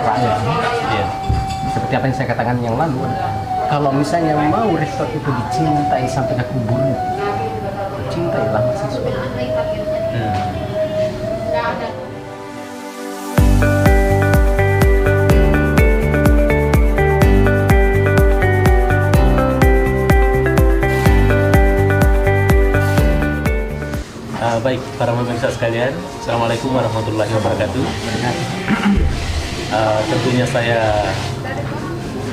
rakyat. Iya. Seperti apa yang saya katakan yang lalu, kalau misalnya mau resort itu dicintai sampai ke kuburnya, cintailah mahasiswa. Baik, para pemirsa sekalian, Assalamualaikum warahmatullahi wabarakatuh. Tentunya saya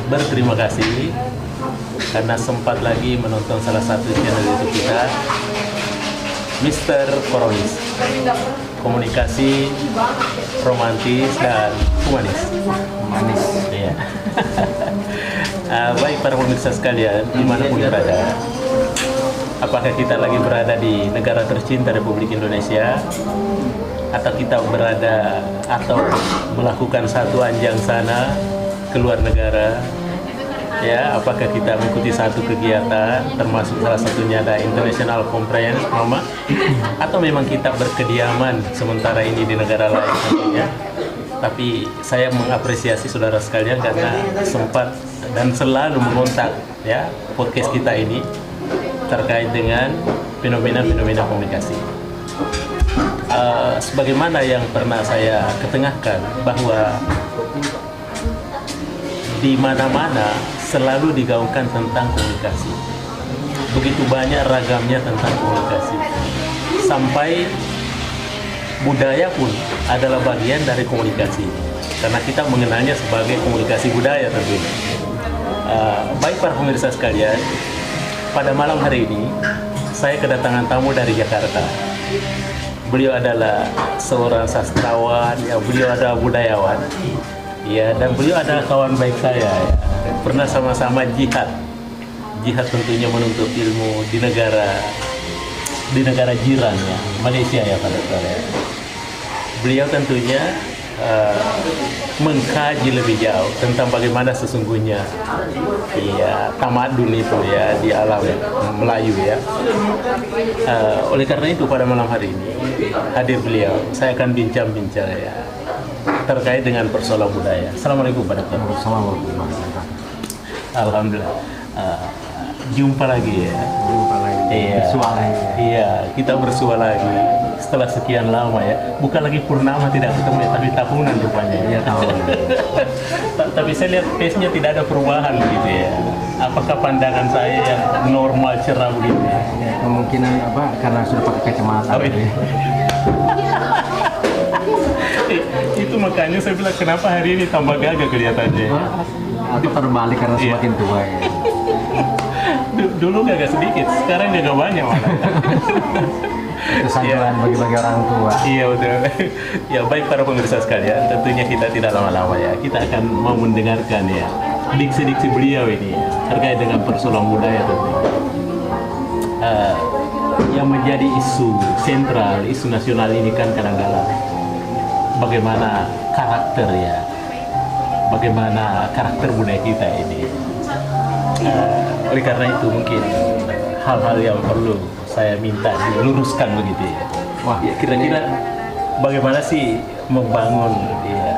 berterima kasih karena sempat lagi menonton salah satu channel YouTube kita, Mr. Koronis, komunikasi romantis dan humanis. Manis. Iya. Baik, para pemirsa sekalian, dimanapun berada, apakah kita lagi berada di negara tercinta Republik Indonesia, atau kita berada atau melakukan satu anjang sana ke luar negara, ya, apakah kita mengikuti satu kegiatan termasuk salah satunya ada International Conference Mama, atau memang kita berkediaman sementara ini di negara lain tentunya. Tapi saya mengapresiasi saudara sekalian karena sempat dan selalu mengontak ya podcast kita ini terkait dengan fenomena-fenomena komunikasi. Sebagaimana yang pernah saya ketengahkan bahwa di mana-mana selalu digaungkan tentang komunikasi. Begitu banyak ragamnya tentang komunikasi. Sampai budaya pun adalah bagian dari komunikasi. Karena kita mengenalnya sebagai komunikasi budaya tentunya. Baik para pemirsa sekalian, pada malam hari ini saya kedatangan tamu dari Jakarta. Beliau adalah seorang sastrawan, ya, beliau adalah budayawan, ya, dan beliau adalah kawan baik saya. Ya. Pernah sama-sama jihad tentunya menuntut ilmu di negara jiran ya, Malaysia ya pada saya. Beliau tentunya mengkaji lebih jauh tentang bagaimana sesungguhnya ya tamadun itu ya di alam Melayu ya. Oleh karena itu pada malam hari ini hadir beliau, saya akan bincang-bincang ya terkait dengan persoalan budaya. Assalamualaikum Pak Dokter. Assalamualaikum. Alhamdulillah. Jumpa lagi ya. Jumpa lagi. Iya. Bersua lagi. Iya, kita bersua lagi setelah sekian lama ya. Bukan lagi purnama tidak ketemu ya, tapi tahunan rupanya. Iya, tahun. Tapi saya lihat pace-nya tidak ada perubahan gitu ya. Apakah pandangan saya yang normal cerah begitu ya? Ya, kemungkinan apa karena sudah pakai kacamata. Oh, iya. Itu makanya saya bilang kenapa hari ini tambah gagah kelihatannya. Atau terbalik karena Iya. semakin tua ya. Dulu gagah sedikit, sekarang gagah banyak malah. Itu sanjuran bagi-bagi orang tua. Iya betul. Ya baik para pemirsa sekalian, tentunya kita tidak lama-lama ya. Kita akan mau mendengarkan ya diksi-diksi beliau ini ya, terkait dengan persoalan budaya tentunya. Yang menjadi isu sentral, isu nasional ini kan kadang-kadang bagaimana karakter ya, bagaimana karakter budaya kita ini. Oleh karena itu mungkin hal-hal yang perlu saya minta diluruskan begitu ya. Wah, ya kira-kira bagaimana sih membangun ya,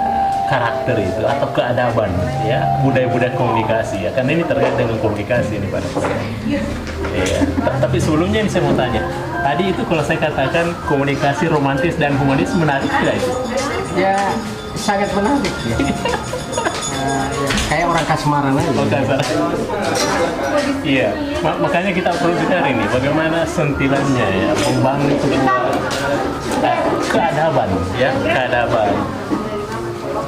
karakter itu atau keadaban ya budaya-budaya komunikasi ya, karena ini terkait dengan komunikasi ini pada saya. Ya. Tapi sebelumnya ini saya mau tanya, tadi itu kalau saya katakan komunikasi romantis dan humanis menarik tidak itu? ya sangat menarik ya. Ya, kayak orang kasmaran aja. Oh, kasar. Iya, makanya kita perlu bicara ini bagaimana sentilannya ya membangun sebuah keadaban ya, keadaban.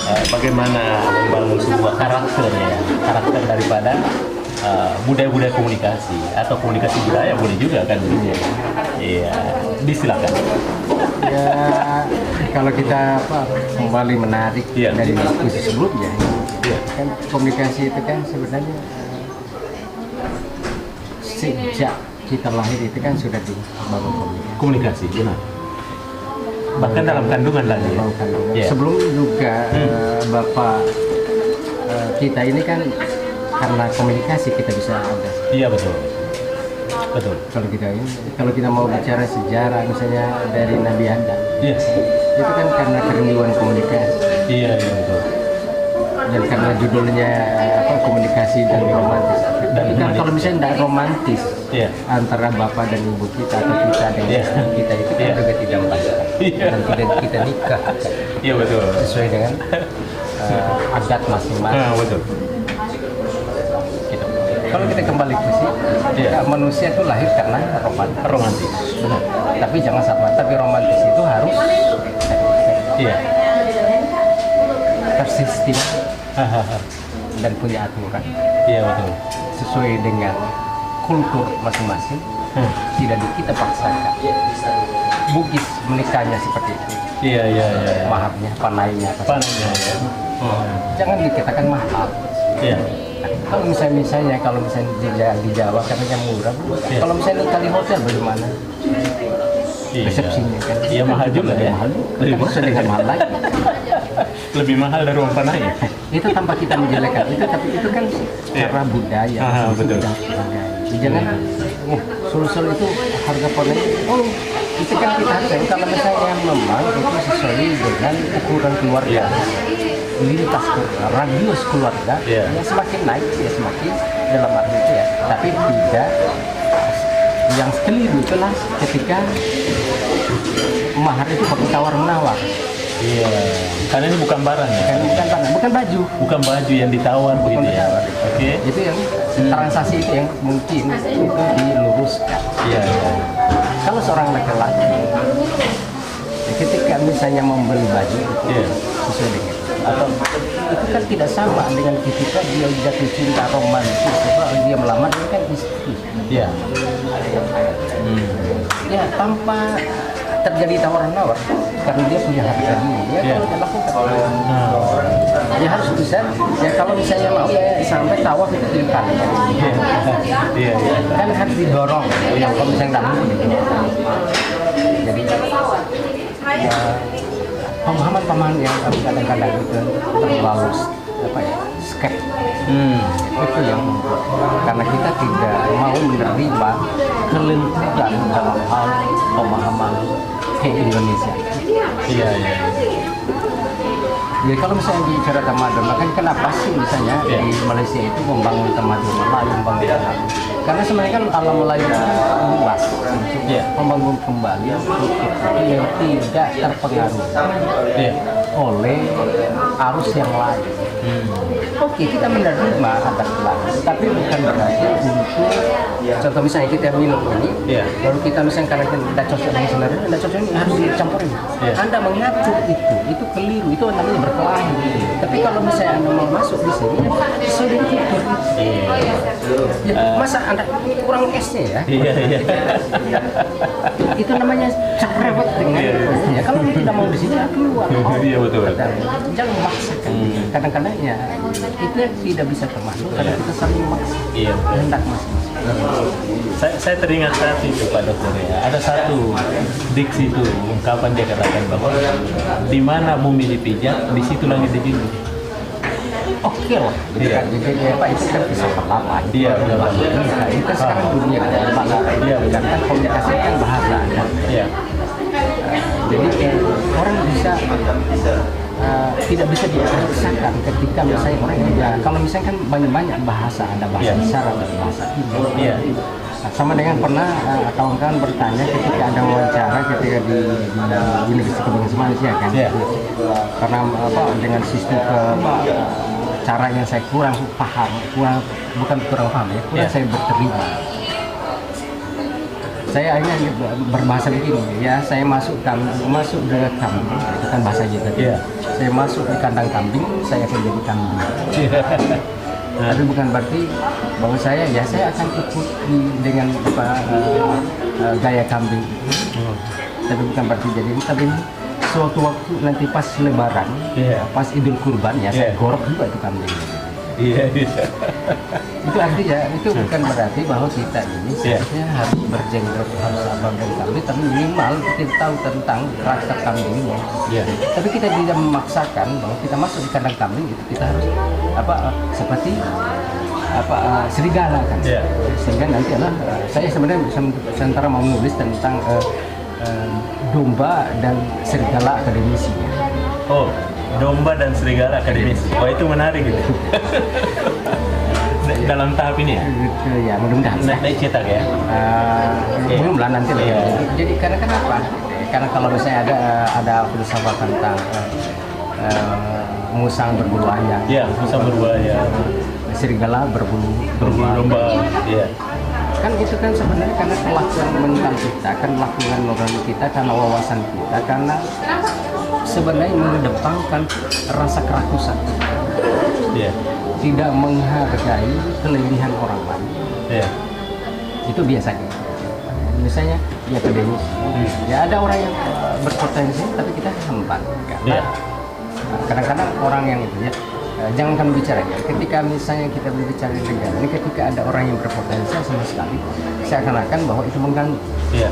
Bagaimana membangun sebuah karakter ya, karakter daripada budaya-budaya komunikasi atau komunikasi budaya boleh juga kan begitu ya. Iya, disilakan. Ya kalau kita kembali menarik Iya. dari diskusi sebelumnya, Iya. kan komunikasi itu kan sebenarnya sejak kita lahir itu kan sudah dibangun komunikasi. Komunikasi, benar. Bahkan dalam kandungan lagi ya. Dibangun kandungan. Iya. Sebelum juga Bapak kita ini kan karena komunikasi kita bisa ada. Iya betul. Betul. Kalau kita mau bicara sejarah misalnya dari Nabi Adam, Iya. itu kan karena kerinduan komunikasi. Iya, iya betul. dan karena judulnya komunikasi dan romantis. Dan kan kalau misalnya tidak romantis antara bapak dan ibu kita atau kita dengan istri kita itu kan juga tidak baik dan tidak kita nikah. Iya betul. Sesuai dengan adat masing-masing. Betul. Gitu. Kalau kita kembali ke sini, manusia itu lahir karena romantis. Benar. Tapi jangan sama. Tapi romantis itu harus tersistem dan punya aturan. Iya betul. Sesuai dengan kultur masing-masing, tidak kita paksakan. Bugis menikahnya seperti itu. Iya. Maharnya, panainya. Jangan dikatakan mahal. Iya. Kalau misalnya di Jawa katanya murah. Kalau misalnya nikah di hotel bagaimana? Resepsinya kan? Iya mahal juga ya. Lebih mahal lagi. Lebih mahal dari uang panai. Itu tanpa kita menjelekkan itu, tapi itu kan cara budaya. Betul. Jangan, sul itu harga panai. Itu kan kita hargai. Kalau misalnya memang itu sesuai dengan ukuran keluarga, lintas radius keluarga, ya semakin naik, ya semakin dalam arti itu ya. Tapi tidak yang keliru itulah ketika mahar itu pakai tawar-menawar. Iya, karena ini bukan barang ya. Bukan baju. Bukan baju yang ditawar begitu ya. Oke. Itu yang transaksi itu yang mungkin itu diluruskan. Iya. Kalau seorang laki-laki ketika misalnya membeli baju sesuai dengan atau itu kan tidak sama dengan ketika dia jatuh cinta romantis atau dia melamar ini kan istri. Iya. Ya tanpa terjadi tawar-menawar karena dia punya harga diri. Kalau dia lakukan, dia harus bisa. Ya kalau misalnya mau sampai tawaf itu dikali. Iya. Kan harus didorong. Yang kalau misalnya tidak mungkin. Jadi pemahaman yang kadang-kadang itu terlalu skep. Itu yang karena kita tidak mau menerima kelenturan dalam hal pemahaman ke Indonesia. Iya. Jadi kalau misalnya bicara tamadun, kan kenapa sih misalnya di Malaysia itu membangun tamadun Melayu, membangun Melayu? Karena sebenarnya kan alam Melayu itu luas, membangun kembali yang tidak terpengaruh oleh arus yang lain. Oke, kita menerima adat lain, tapi bukan berarti untuk contoh misalnya kita minum ini, baru kita misalnya karena tidak cocok dengan selera, tidak cocok ini harus dicampurin. Anda mengatur itu keliru, itu namanya berkelahi. Tapi kalau misalnya Anda mau masuk di sini, sesuai dengan kultur. Masa Anda kurang esnya ya? Iya. Itu namanya caprewet dengan ya. Kalau tidak mau di sini, keluar. Iya betul. Jangan memaksakan. Kadang-kadang ya itu tidak bisa termasuk karena kita saling memaksa. Iya. Hendak masing-masing. Saya teringat satu itu Pak Dokter ya. Ada satu diksi itu ungkapan dia katakan bahwa di mana bumi dipijak, di situ langit dijunjung. Oke lah. Jadi Pak itu kan bisa perlapan. Iya. Itu sekarang dunia global. Iya. Karena komunikasi kan bahasa. Iya. Jadi orang bisa tidak bisa dipaksakan ketika misalnya orang kalau misalnya kan banyak bahasa, ada bahasa isyarat, ada bahasa ibu. Sama dengan pernah kawan-kawan bertanya ketika ada wawancara ketika di Universitas Komunikasi Malaysia kan, karena dengan sistem cara yang saya kurang paham, bukan kurang paham ya, kurang saya berterima. Saya akhirnya berbahasa begini ya, saya masuk ke kambing, itu kan bahasa juga. Saya masuk di kandang kambing, saya akan jadi kambing. Tapi bukan berarti bahwa saya akan ikut dengan gaya kambing. Tapi bukan berarti jadi, tapi suatu waktu nanti pas Lebaran, pas Idul Kurban ya, saya gorok juga itu kambing. Iya. Itu artinya itu bukan berarti bahwa kita ini seharusnya harus berjenggot, harus abang dan kambing, tapi minimal kita tahu tentang karakter kambing ini. Tapi kita tidak memaksakan bahwa kita masuk di kandang kambing itu kita harus seperti serigala kan. Sehingga nanti saya sebenarnya sementara mau menulis tentang domba dan serigala akademisi. domba dan serigala akademis. Wah, itu menarik gitu. Dalam tahap ini ya? Gitu ya, mudah-mudahan. Naik cetak ya? Belum lah nanti lah. Iya. Jadi karena kenapa? Karena kalau misalnya ada filsafat tentang musang berbulu ayam. Iya, musang berbulu ayam. Serigala berbulu Domba. Iya. Kan itu kan sebenarnya karena kelakuan mental kita, kan kelakuan nurani kita, karena wawasan kita, karena sebenarnya mengedepankan rasa kerakusan, Iya. tidak menghargai kelebihan orang lain. Iya. Itu biasanya. Misalnya ya akademis, ya ada orang yang berpotensi tapi kita hambat karena Iya. kadang-kadang orang yang itu ya. Jangankan bicara ya, ketika misalnya kita berbicara di negara ini, ketika ada orang yang berpotensi sama sekali, seakan-akan bahwa itu mengganggu. Iya.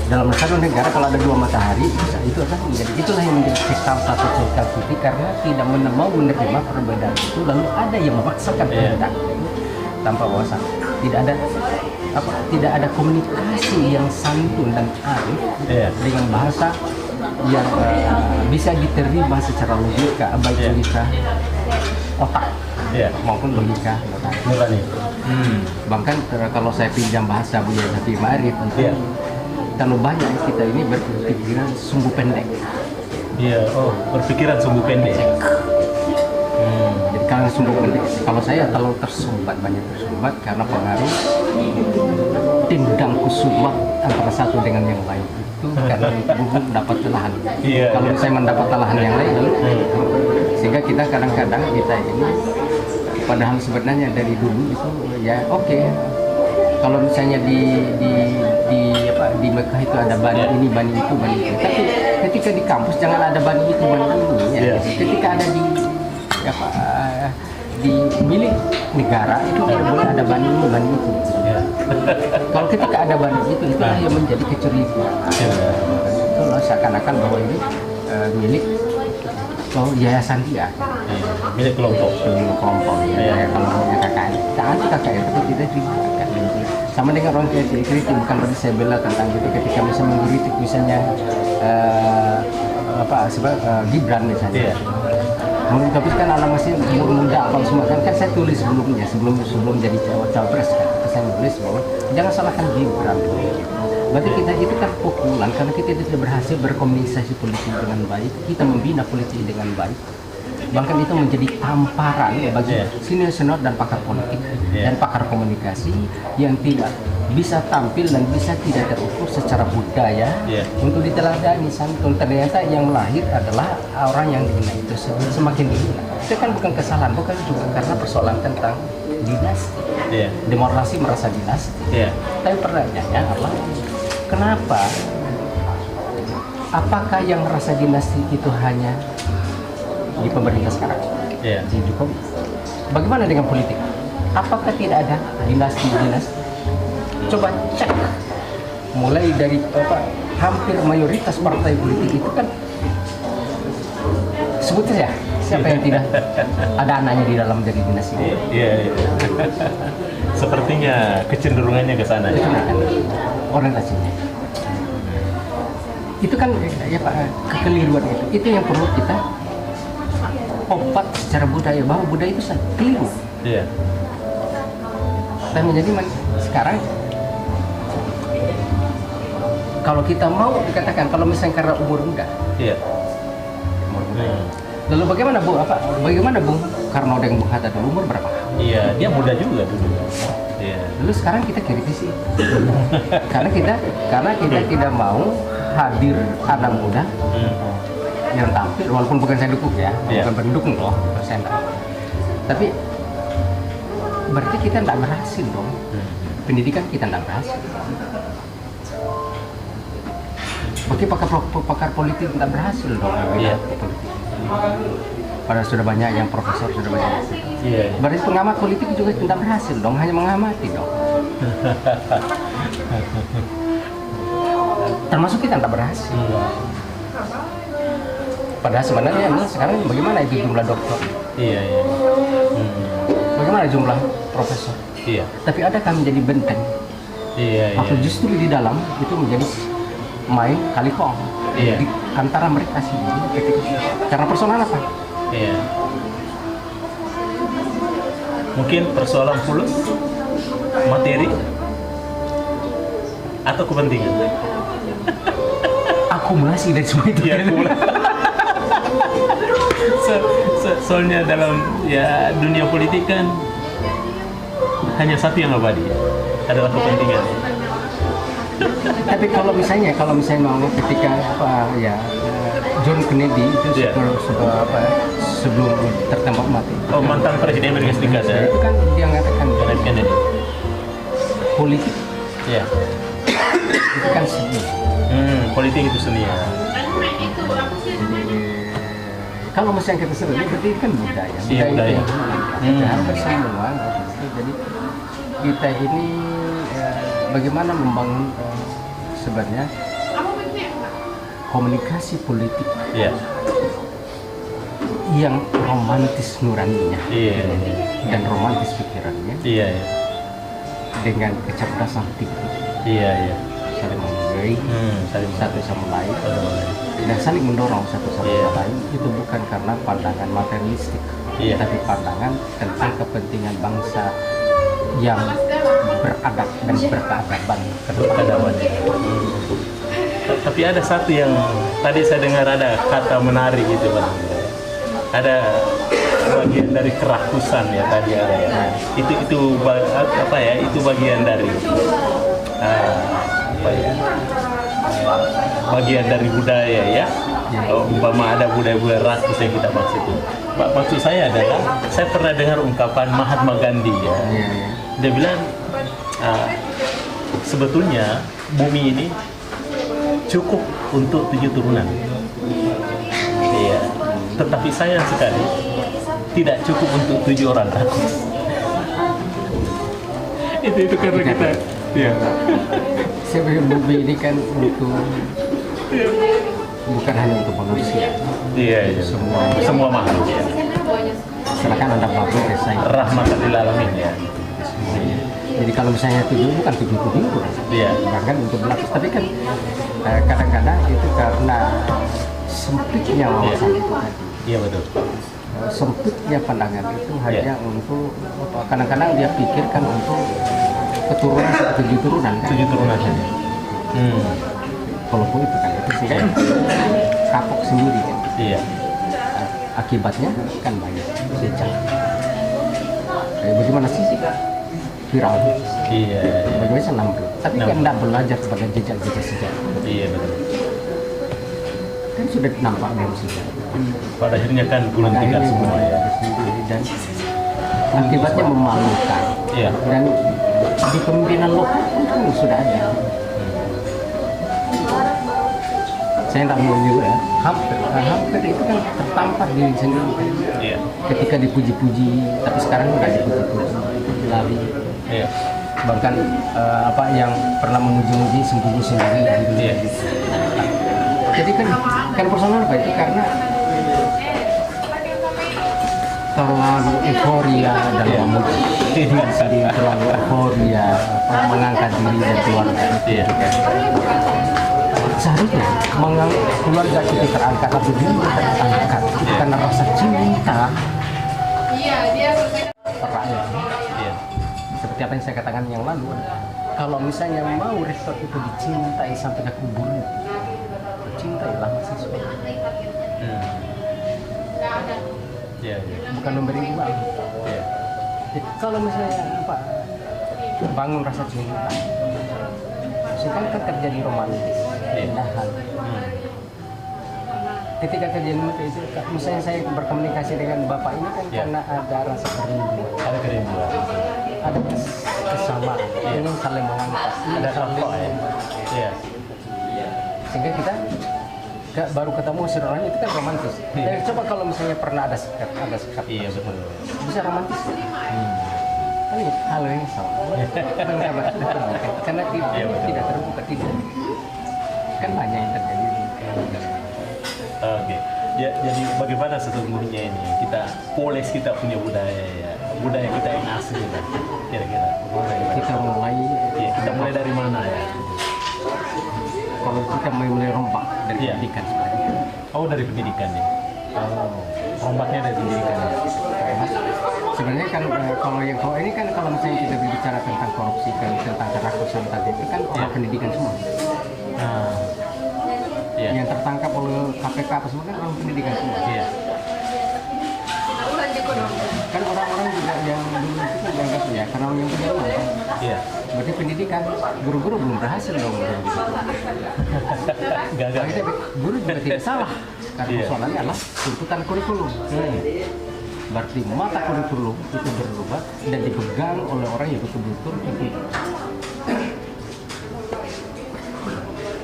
Dalam satu negara kalau ada 2 matahari, itu akan menjadi, itulah yang menjadi cikal satu cikal putih karena tidak mau menerima perbedaan itu, lalu ada yang memaksakan perbedaan itu tanpa wawasan. Tidak ada komunikasi yang santun dan arif dengan bahasa yang bisa diterima secara logika, baik logika otak maupun logika Nurani. Bahkan kalau saya pinjam bahasa Buya Syafi'i Ma'arif, terlalu banyak kita ini berpikiran sumbu pendek. Iya. Oh, berpikiran sumbu pendek. Jadi kalau sumbu pendek, kalau saya terlalu tersumbat, banyak tersumbat karena pengaruh tindang kusumbat antara satu dengan yang lain itu karena bubuk dapat lahan. Kalau saya mendapat lahan yang lain, sehingga kita kadang-kadang kita ini padahal sebenarnya dari dulu itu ya oke. Kalau misalnya di Mekah itu ada bani ini, bani itu, bani itu. Tapi ketika di kampus jangan ada bani itu, bani ini. Ya. Ketika ada di milik negara itu tidak boleh ada bani ini, bani itu. Kalau ketika ada bani itu, itulah yang menjadi kecurigaan. Itulah seakan-akan bahwa ini milik yayasan dia. Milik kelompok. Ya. Kalau punya KKN, anti KKN tapi tidak diberikan. Sama dengan orang kritik, bukan berarti saya bela tentang itu ketika misalnya mengkritik misalnya Gibran misalnya. Tapi kan anak masih muda apa semua kan saya tulis sebelum jadi cawapres kan saya tulis bahwa jangan salahkan Gibran. Berarti kita itu kan pukulan karena kita tidak berhasil berkomunikasi politik dengan baik, kita membina politik dengan baik. Bahkan itu menjadi tamparan bagi senior-senior dan pakar politik dan pakar komunikasi yang tidak bisa tampil dan bisa tidak terukur secara budaya untuk diteladani. Santun ternyata yang lahir adalah orang yang dihina itu semakin dihina. Itu kan bukan kesalahan, bukan juga karena persoalan tentang dinasti. Demokrasi merasa dinasti. Tapi pertanyaannya adalah kenapa? Apakah yang merasa dinasti itu hanya di pemerintah sekarang, di Jokowi? Bagaimana dengan politik? Apakah tidak ada dinasti? Coba cek, mulai dari hampir mayoritas partai politik itu kan sebut saja siapa yang tidak ada anaknya di dalam dari dinasti? Iya. Sepertinya kecenderungannya ke sana. Itu kan orientasinya. Itu kan kekeliruan itu yang perlu kita obat secara budaya, bahwa budaya itu keliru. Dan menjadi sekarang kalau kita mau dikatakan kalau misalnya karena umur muda. Lalu bagaimana Bung Karno dengan Bung Hatta dulu umur berapa? Iya, dia muda juga dulu. Lalu sekarang kita kritisi karena kita tidak mau hadir anak muda yang tampil, walaupun bukan saya dukung ya, bukan pendukung loh, saya enggak. Tapi berarti kita tidak berhasil dong. Pendidikan kita tidak berhasil. Bagi pakar politik tidak berhasil dong. Politik. Padahal sudah banyak yang profesor, sudah banyak. Berarti pengamat politik juga tidak berhasil dong, hanya mengamati dong. Termasuk kita tidak berhasil. Padahal sebenarnya sekarang bagaimana itu jumlah dokter? Bagaimana jumlah profesor? Tapi ada kami menjadi benteng. Atau justru di dalam itu menjadi main kali kong di antara mereka sendiri. Karena persoalan apa? Iya. Mungkin persoalan pulut, materi, atau kepentingan. Akumulasi dari semua itu. Iya, soalnya dalam ya dunia politik kan hanya satu yang abadi, adalah kepentingan. Tapi kalau misalnya mau ketika John Kennedy itu Iya. sebelum tertembak mati. Oh, mantan Presiden Amerika Serikat ya. Itu kan dia mengatakan John Kennedy. politik Iya. itu kan seni. Politik itu seni ya. Kalau misalnya kita sebut berarti itu kan budaya. Iya, budaya. Kita harus semua. Jadi kita ini bagaimana membangun sebenarnya komunikasi politik Iya. yang romantis nuraninya Iya. dan romantis pikirannya Iya, iya. dengan kecerdasan tinggi, Iya, iya. saling menghargai Saling satu sama lain boleh. dan saling mendorong satu sama Iya. lain. Itu bukan karena pandangan materialistik, Iya. tapi pandangan tentang kepentingan bangsa yang beradab dan berkeadaban ke depan. Berkeadaban. Tapi ada satu yang tadi saya dengar, ada kata menarik gitu Bang. Ada bagian dari kerakusan ya tadi ada ya. Apa ya? Itu bagian dari apa ya? Bagian dari budaya ya. Umpama ada budaya-budaya rakus yang kita maksud itu. Maksud saya adalah saya pernah dengar ungkapan Mahatma Gandhi ya. Iya. Dia bilang sebetulnya bumi ini cukup untuk 7 turunan. Iya. Tetapi sayang sekali tidak cukup untuk 7 orang rakus. itu karena kita. Iya. Sebenarnya bumi ini kan untuk bukan hanya untuk manusia, Iya. Semua makhluk. Ya. silakan anda mampu desain Rahmatan lil alamin ya. semuanya. Jadi kalau misalnya tujuh bukan tujuh, Iya. bahkan untuk berlapis, tapi kan kadang-kadang itu karena sempitnya wawasan itu tadi. Iya betul. Sempitnya pandangan itu hanya untuk kadang-kadang dia pikirkan untuk keturunan 7 turunan kan? 7 turunan saja. Walaupun itu kan itu sih kan kapok sendiri kan. Iya. Akibatnya kan banyak jejak. Bagaimana sih viral? Iya. Bagaimana senang bro? Tapi kan tidak belajar sebagai jejak-jejak sejarah. Iya betul. Kan sudah nampak dari sejarah. Pada akhirnya kan gulung tikar semua ya. Dan akibatnya memalukan. Iya. Dan di pemimpinan lokal pun sudah ada. Saya tidak mau juga ya. Hampir itu kan tertampar diri sendiri. Iya. Ketika dipuji-puji, tapi sekarang nggak dipuji-puji lagi. Iya. Bahkan apa yang pernah memuji-muji sembunyi sendiri gitu. Iya. Jadi kan persoalan apa itu karena terlalu euforia dalam memuji. Jadi terlalu euforia mengangkat diri dan keluarga. Iya. Seharusnya keluarga kita terangkat atau diri terangkat itu karena rasa cinta rakyat. Iya. Seperti apa yang saya katakan yang lalu, kalau misalnya mau rektor itu dicintai sampai ke kuburnya, cintailah mahasiswa, Iya. bukan memberi uang. Iya. Jadi, kalau misalnya apa bangun rasa cinta, sekarang kan terjadi romantis, keindahan. Ketika terjadi itu, misalnya saya berkomunikasi dengan bapak ini kan karena ada rasa kerinduan, Ada kerinduan. ada kesamaan, ingin saling mengangkat, Ada contoh ya. Iya. sehingga kita baru ketemu saudara itu kan romantis. Dan coba kalau misalnya pernah ada sekat, Iya betul. bisa romantis. Kan ini hal yang sama. Karena tidak terbuka, tidak. Kan banyak yang terjadi. Oke. Ya, jadi bagaimana sesungguhnya ini kita poles kita punya budaya ya, budaya kita yang asli kan, kira-kira. Kita mulai, Ya, kita mulai dari mana ya? kalau kita mulai rombak dari Iya. pendidikan sebenarnya. Oh dari pendidikan ya. Kalau ombaknya dari pendidikan. Sebenarnya kan kalau ini kan kalau misalnya kita berbicara tentang korupsi kan tentang kerakusan tadi itu kan orang pendidikan semua. Nah, iya. Yang tertangkap oleh KPK apa semua kan orang pendidikan semua. Iya. Kan orang-orang juga yang dulu itu kan dianggap ya karena yang punya uang kan. Iya. Berarti pendidikan guru-guru belum berhasil dong. Gagal. Tapi guru juga tidak salah karena Iya. persoalannya adalah tuntutan kurikulum. Berarti mata kurikulum itu berubah dan dipegang oleh orang yang betul-betul itu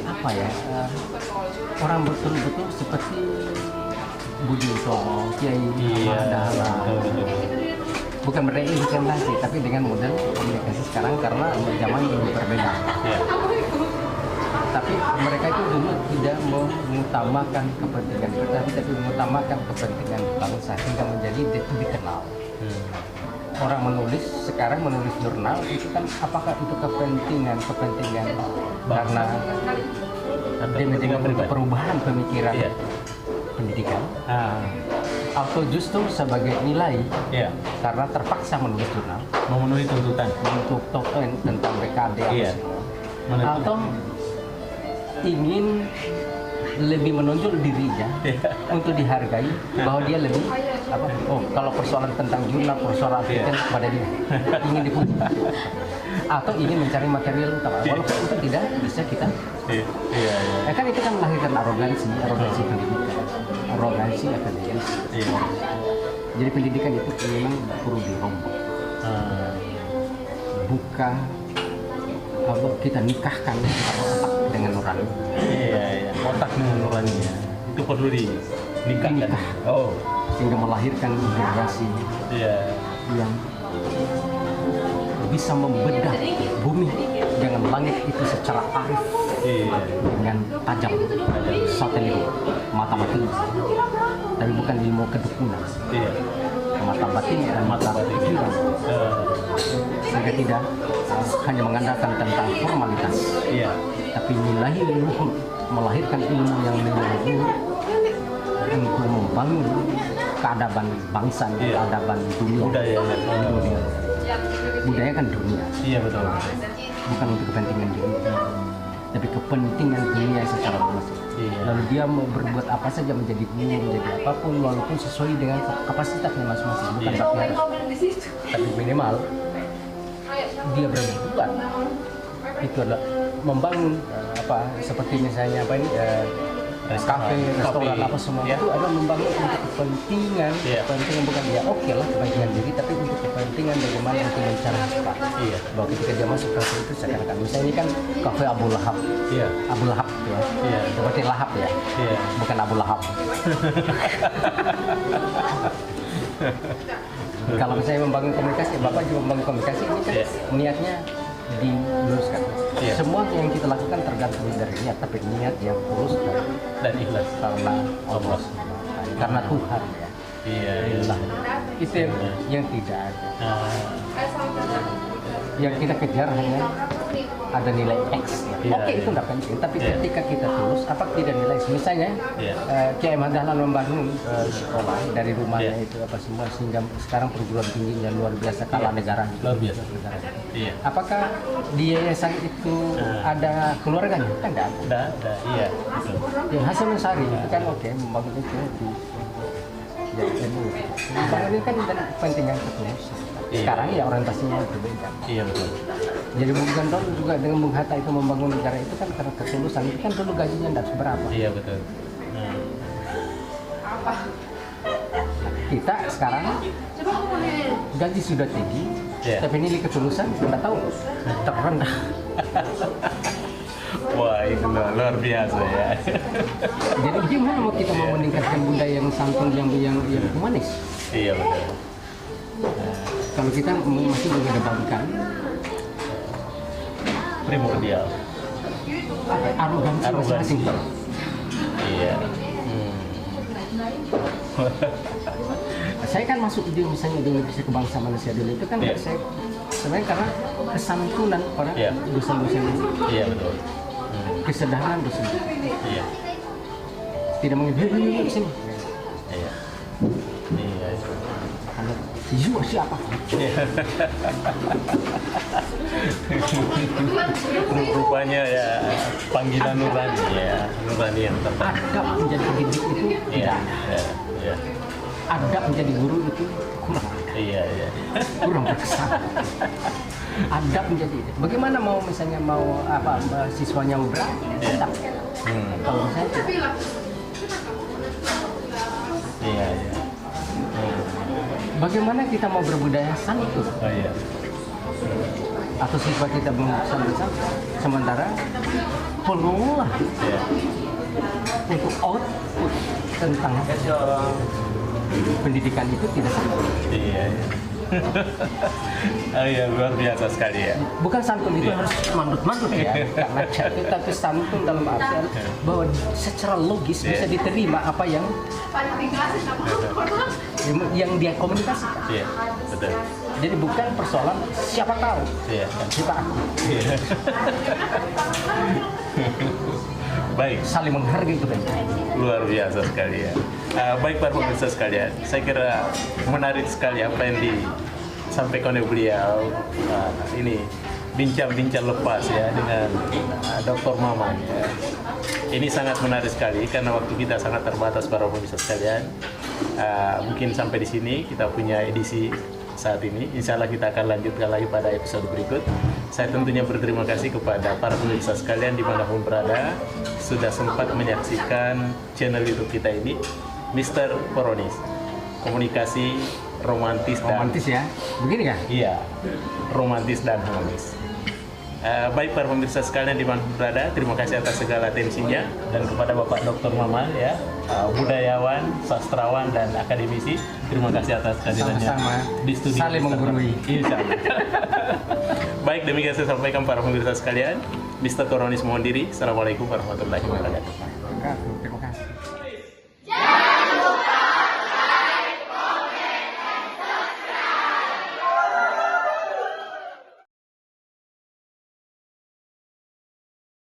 apa ya orang betul-betul seperti Budi Utomo, Kiai Iya. Dahlan. Betul. Bukan berimplementasi, tapi dengan model komunikasi sekarang karena zaman yang berbeda. Iya. Tapi mereka itu dulu tidak mengutamakan kepentingan kita, tapi mengutamakan kepentingan bangsa hingga menjadi dikenal. Orang menulis sekarang menulis jurnal itu kan apakah itu kepentingan karena dia menjadi perubahan pemikiran Iya. pendidikan atau justru sebagai nilai karena terpaksa menulis jurnal Memenuhi tuntutan. untuk token tentang BKD Iya. atau ingin lebih menonjol dirinya untuk dihargai bahwa dia lebih apa kalau persoalan tentang jurnal persoalan artikel kepada dia ingin dipuji atau ingin mencari material utama walaupun itu tidak bisa kita Iya. kan itu kan melahirkan arogansi pendidikan arogansi akademis. Iya. Jadi pendidikan itu memang perlu dirombak bukan kita nikahkan otak dengan nurani. Iya. Otak dengan nuraninya itu perlu dinikahkan. Oh. Sehingga melahirkan generasi yang bisa membedah bumi dengan langit itu secara arif dengan tajam satelit mata batin, tapi bukan ilmu kedukunan. Mata batin dan mata pikiran. Sehingga tidak hanya mengandalkan tentang formalitas, tapi nilai luhur melahirkan ilmu yang luhur untuk membangun keadaban bangsa, keadaban dunia. Budaya kan dunia. Iya betul. Bukan untuk kepentingan dunia, tapi kepentingan dunia secara luas. Lalu dia mau berbuat apa saja menjadi guru, menjadi apapun walaupun sesuai dengan kapasitasnya masing-masing. Bukan tapi harus, tapi minimal dia berbuat itu adalah membangun seperti misalnya kafe, restoran apa semua itu adalah membangun untuk kepentingan bukan dia lah kepentingan diri tapi untuk kepentingan bagaimana untuk mencari bahwa ketika dia masuk kafe itu seakan-akan misalnya ini kan kafe Abu Lahab Abu Lahab seperti lahap bukan Abu Lahab. Kalau misalnya membangun komunikasi bapak juga membangun komunikasi ini kan niatnya diluruskan. Semua yang kita lakukan tergantung dari niat, tapi niat yang tulus dan ikhlas karena Allah, karena Tuhan itu yang tidak ada. Yang kita kejar hanya ada nilai X. Oke, itu tidak penting, tapi ketika kita tulus, apa tidak nilai X? Misalnya Kiai Dahlan membangun sekolah dari rumahnya itu apa semua sehingga sekarang perguruan tingginya luar biasa kalah negara. Luar biasa. Apakah di yayasan itu ada keluarganya? Kan tidak ada. Iya. Hasil Sari itu kan membangun itu di membangun itu kan dari kepentingan ketulus. Sekarang orientasinya berbeda. Iya betul. Jadi Bung Gandol juga dengan Bung Hatta itu membangun negara itu kan karena ketulusan. Itu kan dulu gajinya tidak seberapa. Iya betul. Kita sekarang gaji sudah tinggi, tapi nilai ketulusan kita tahu terendah. Wah itu luar biasa ya. Jadi gimana mau kita mau meningkatkan budaya yang santun yang humanis? Iya betul. Kalau kita masih mengedepankan primordial arogansi masing-masing. Iya. Saya kan masuk di misalnya di Universitas Kebangsaan Malaysia dulu itu kan saya sebenarnya karena kesantunan pada dosen-dosen ini. Iya betul. Kesederhanaan dosen. Iya. Tidak mungkin sini. Iya. You siapa? Rupanya ya panggilan nurani ya, nurani yang tepat. Adab menjadi pendidik itu Iya, tidak ada. iya, Adab menjadi guru itu kurang ada. iya, iya. Kurang berkesan. Adab menjadi itu. Bagaimana mau misalnya mau apa siswanya mau berani? Adab. Kalau misalnya Iya, iya. bagaimana kita mau berbudaya santun Oh iya. atau siswa kita belum santun, sementara peluang Iya. untuk output tentang pendidikan itu tidak sama. Iya, iya. Oh iya, luar biasa sekali ya. Bukan santun itu Iya. harus mandut-mandut ya, karena jatuh, tapi santun dalam artian bahwa secara logis bisa Iya. diterima apa yang dia komunikasikan. Iya, betul. Jadi bukan persoalan siapa tahu, Iya. dan siapa aku. Iya. Baik, Saling menghargai itu kan. luar biasa sekali ya. Baik para pemirsa sekalian, saya kira menarik sekali apa yang disampaikan oleh beliau. Ini bincang-bincang lepas ya dengan Dr. Maman ya. Ini sangat menarik sekali karena waktu kita sangat terbatas para pemirsa sekalian. Mungkin sampai di sini kita punya edisi saat ini. Insya Allah kita akan lanjutkan lagi pada episode berikut. Saya tentunya berterima kasih kepada para pemirsa sekalian dimanapun berada sudah sempat menyaksikan channel YouTube kita ini, Mr. Poronis. Komunikasi romantis dan Romantis ya, begini kan? iya, romantis dan harmonis. Baik para pemirsa sekalian di mana berada, terima kasih atas segala atensinya dan kepada Bapak Dr. Maman ya, budayawan, sastrawan dan akademisi, terima kasih atas kehadirannya Sama-sama. di studio. Saling menggurui. Insya Allah. Baik, demikian saya sampaikan para pemirsa sekalian. Mr. Poronis mohon diri. Assalamualaikum warahmatullahi wabarakatuh.